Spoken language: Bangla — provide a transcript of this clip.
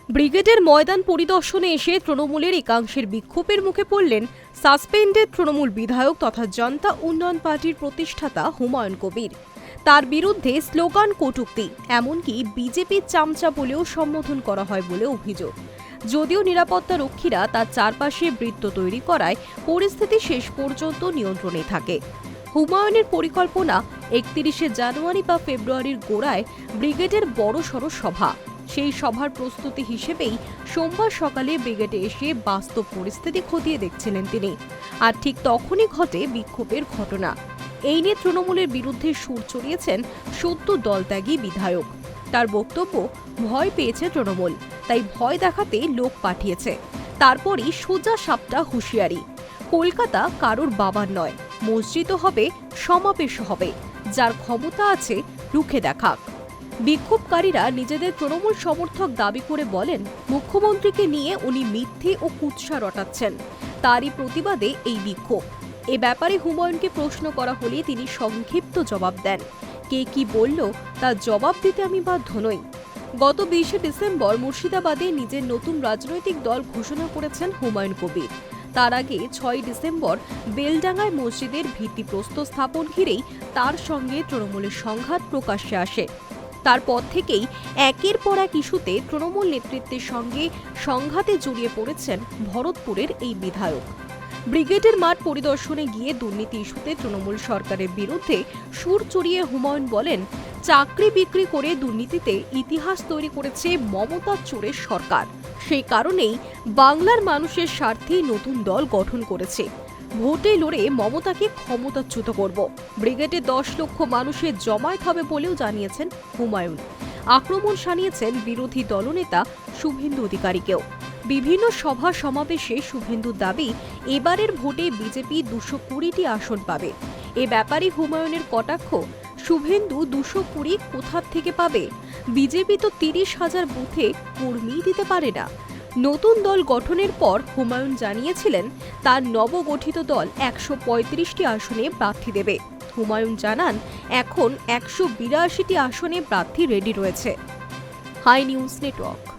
ব্রিগেডের ময়দান পরিদর্শনে এসে তৃণমূলের একাংশের বিক্ষোভের মুখে পড়লেন সাসপেন্ডেড তৃণমূল বিধায়ক তথা জনতা উন্নয়ন পার্টির প্রতিষ্ঠাতা হুমায়ুন কবির। তার বিরুদ্ধে স্লোগান, কটূক্তি, এমনকি বিজেপির চামচা বলেও সম্বোধন করা হয় বলে অভিযোগ। যদিও নিরাপত্তা রক্ষীরা তার চারপাশে বৃত্ত তৈরি করায় পরিস্থিতি শেষ পর্যন্ত নিয়ন্ত্রণে থাকে। হুমায়ুনের পরিকল্পনা 31শে জানুয়ারি বা ফেব্রুয়ারির গোড়ায় ব্রিগেডের বড়সড় সভা। সেই সভার প্রস্তুতি হিসেবেই সোমবার সকালে ব্রিগেডে এসে বাস্তব পরিস্থিতি খতিয়ে দেখছিলেন তিনি। আর ঠিক তখনই ঘটে বিক্ষোভের ঘটনা। এই নিয়ে তৃণমূলের বিরুদ্ধে সুর চড়িয়েছেন সদ্য দলত্যাগী বিধায়ক। তার বক্তব্য, ভয় পেয়েছে তৃণমূল, তাই ভয় দেখাতে লোক পাঠিয়েছে। তারপরই সোজা সাপটা হুঁশিয়ারি, কলকাতা কারোর বাবার নয়, মসজিদও হবে, সমাবেশও হবে, যার ক্ষমতা আছে রুখে দেখাক। বিক্ষোভকারীরা নিজেদের তৃণমূল সমর্থক দাবি করে বলেন, মুখ্যমন্ত্রীকে নিয়ে উনি মিথ্যে ও কুৎসা রটাচ্ছেন। তারই প্রতিবাদে এই বিক্ষোভ। এ ব্যাপারে হুমায়ুনকে প্রশ্ন করা হলে তিনি সংক্ষিপ্ত জবাব দেন। কে কি বলল তার জবাব দিতে আমি বাধ্য নই। গত 20শে ডিসেম্বর মুর্শিদাবাদে নিজের নতুন রাজনৈতিক দল ঘোষণা করেছেন হুমায়ুন কবির। তার আগে 6ই ডিসেম্বর বেলডাঙ্গায় মসজিদের ভিত্তিপ্রস্তর স্থাপন ঘিরেই তার সঙ্গে তৃণমূলের সংঘাত প্রকাশ্যে আসে। তারপর থেকেই একের পর এক ইস্যুতে তৃণমূল নেতৃত্বের সঙ্গে সংঘাতে জড়িয়ে পড়েছেন ভরতপুরের এই বিধায়ক। ব্রিগেডের মাঠ পরিদর্শনে গিয়ে দুর্নীতি ইস্যুতে তৃণমূল সরকারের বিরুদ্ধে সুর চড়িয়ে হুমায়ুন বলেন, চাকরি বিক্রি করে দুর্নীতিতে ইতিহাস তৈরি করেছে মমতার চোরের সরকার। সেই কারণেই বাংলার মানুষের স্বার্থে নতুন দল গঠন করেছে। ভোটে লড়ে মমতাকে ক্ষমতাচ্যুত করব। ব্রিগেডে 10 লক্ষ মানুষের জমায়েত হবে বলেও জানিয়েছেন হুমায়ুন। আক্রমণ শানিয়েছেন বিরোধী দলনেতা শুভেন্দু অধিকারীকেও। বিভিন্ন সভা সমাবেশে শুভেন্দুর দাবি, এবারের ভোটে বিজেপি 220টি আসন পাবে। এ ব্যাপারে হুমায়ুনের কটাক্ষ, শুভেন্দু 220 কোথা থেকে পাবে? বিজেপি তো 30,000 বুথে কর্মী দিতে পারে না। নতুন দল গঠনের পর হুমায়ুন জানিয়েছিলেন তার নবগঠিত দল 135টি আসনে প্রার্থী দেবে। হুমায়ুন জানান, এখন 182টি আসনে প্রার্থী রেডি রয়েছে। Hi News network.